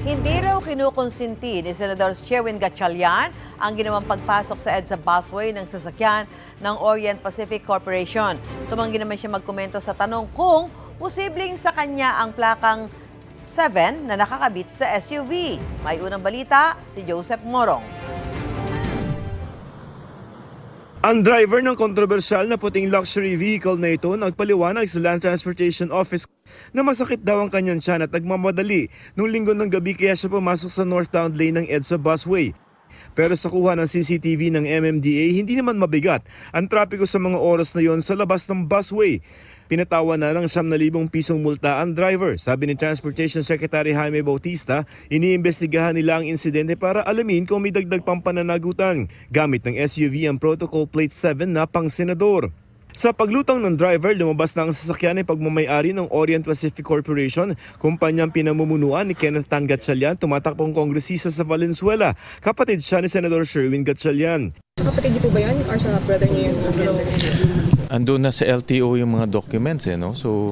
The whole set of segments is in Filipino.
Hindi raw kinukonsinti ni Senador Sherwin Gatchalian ang ginawang pagpasok sa EDSA busway ng sasakyan ng Orient Pacific Corporation. Tumanggi naman siya magkomento sa tanong kung posibleng sa kanya ang plakang 7 na nakakabit sa SUV. May unang balita, si Joseph Morong. Ang driver ng kontrobersyal na puting luxury vehicle na ito nagpaliwanag sa Land Transportation Office na masakit daw ang kanyang tiyan at nagmamadali nung linggo ng gabi kaya siya pumasok sa northbound lane ng EDSA busway. Pero sa kuha ng CCTV ng MMDA, hindi naman mabigat ang trapiko sa mga oras na yon sa labas ng busway. Pinatawa na ng 9,000 pisong multa ang driver. Sabi ni Transportation Secretary Jaime Bautista, iniimbestigahan nila ang insidente para alamin kung may dagdag pang pananagutan. Gamit ng SUV ang Protocol Plate 7 na pang-senador. Sa paglutang ng driver, lumabas na ang sasakyan ay pagmamayari ng Orient Pacific Corporation, kumpanyang pinamumunuan ni Kenneth Tan Gatchalian, tumatakbong kongresista sa Valenzuela. Kapatid siya ni Senador Sherwin Gatchalian. Sa kapatid niyo po ba yan? Or sa brother niyo yung sasakyan? Andun na sa LTO yung mga documents no? So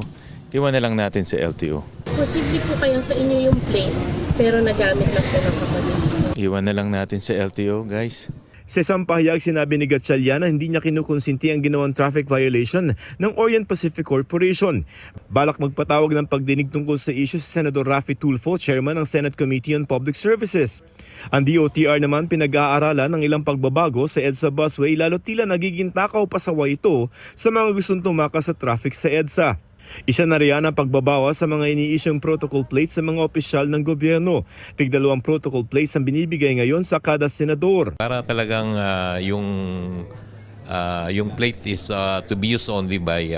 iwan na lang natin sa LTO. Posible po kayang sa inyo yung plate, pero nagamit lang po ng kapatid. Iwan na lang natin sa LTO, guys. Sa isang pahayag, sinabi ni Gatchalian na hindi niya kinukonsinti ang ginawang traffic violation ng Orient Pacific Corporation. Balak magpatawag ng pagdinig tungkol sa issue si Senador Raffy Tulfo, chairman ng Senate Committee on Public Services. Ang DOTR naman pinag-aaralan ng ilang pagbabago sa EDSA busway lalo tila nagiging takaw pasaway ito sa mga gustong tumakas sa traffic sa EDSA. Isa na riyan ang pagbabawas sa mga ini-isyong protocol plates sa mga opisyal ng gobyerno. Tig-2 protocol plates ang binibigay ngayon sa kada senador. Para talagang yung plate is to be used only by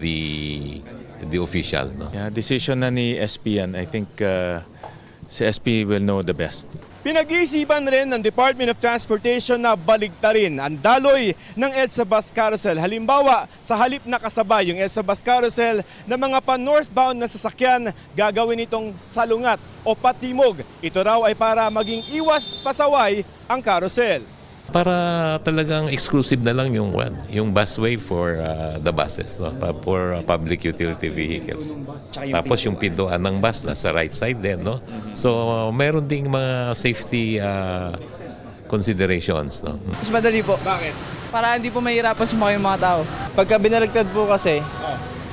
the official. No? Yeah, decision na ni SP yan. I think si SP will know the best. Pinag-iisipan rin ng Department of Transportation na baligtarin ang daloy ng EDSA bus carousel. Halimbawa, sa halip na kasabay yung EDSA bus carousel na mga pa-northbound na sasakyan, gagawin itong salungat o patimog. Ito raw ay para maging iwas pasaway ang carousel. Para talagang exclusive na lang yung busway for the buses, no? For public utility vehicles. Tapos yung pintuan ng bus na sa right side din, no? So meron ding mga safety considerations, no? Mas madali po. Bakit? Para hindi po mahirapan sumakay yung mga tao. Pagka binaligtad po kasi,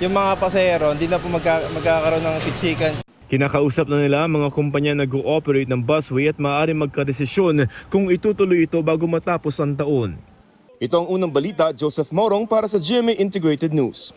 yung mga pasahero, hindi na po magkakaroon ng siksikan. Kinakausap na nila ang mga kumpanya na nag-ooperate ng busway at maaaring magkadesisyon kung itutuloy ito bago matapos ang taon. Ito ang unang balita, Joseph Morong para sa GMA Integrated News.